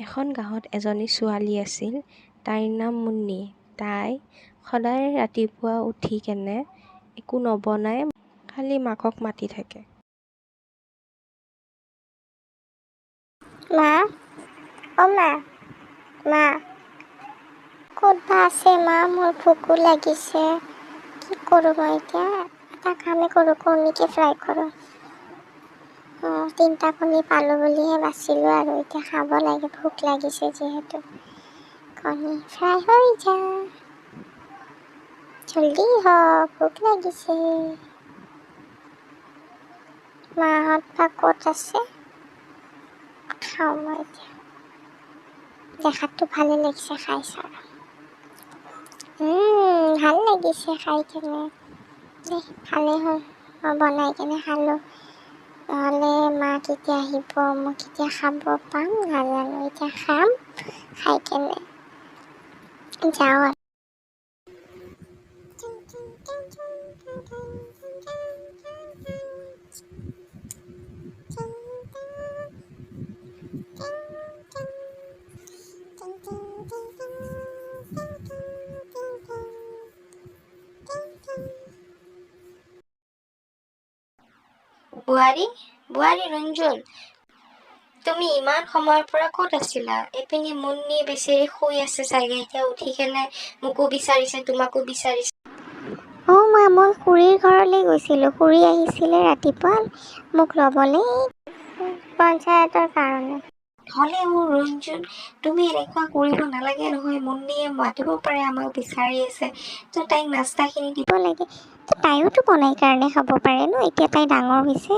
এখন গাঁৱত এজনী ছোৱালী আছিল। তাইৰ নাম মুন্নি। তাই সদায় ৰাতিপুৱা উঠি কেনে একো নবনাই খালি মাকক মাতি থাকে। মা, অ' মা, মা ক'ত বা আছে মা? মোৰ ভোকো লাগিছে। কি কৰোঁ মই এতিয়া? এটা কামেই কৰোঁ, কণীকে ফ্ৰাই কৰোঁ। 3টা কণী পালোঁ বুলিহে বাচিলোঁ আৰু এতিয়া খাব লাগে, ভোক লাগিছে যিহেতু। কণী ফ্ৰাই হৈ যায়, জলদি হওক, ভোক লাগিছে। মাহঁত বা ক'ত আছে? খাওঁ মই এতিয়া। দেখাততো ভালে লাগিছে, খাই চাওঁ। ভাল লাগিছে খাই কেনে। ভালেই হ'ল, মই বনাই কেনে খালোঁ। নহ'লে মা কেতিয়া আহিব, মই কেতিয়া খাব পাম নাজানো। এতিয়া খাম, খাই কেনে যাওঁ আৰু। বোৱাৰী ৰঞ্জুন, তুমি ইমান সময়ৰ পৰা ক'ত আছিলা? এইপিনে মুন্নি বেচেৰি শুই আছে চাগে, এতিয়া উঠি কেনে মোকো বিচাৰিছে, তোমাকো বিচাৰিছে। মা, মই খুৰীৰ ঘৰলৈ গৈছিলোঁ। খুৰী আহিছিলে ৰাতিপুৱা মোক ল'বলৈ পঞ্চায়তৰ কাৰণে। হ'লেও ৰঞ্জুন, তুমি এনেকুৱা কৰিব নালাগে নহয়। মুন্নিয়ে মাতিব পাৰে, আমাক বিচাৰি আছে, তো তাইক নাস্তাখিনি দিব লাগে। তাইওতো বনাই কাৰণে খাব পাৰে ন, এতিয়া তাই ডাঙৰ হৈছে।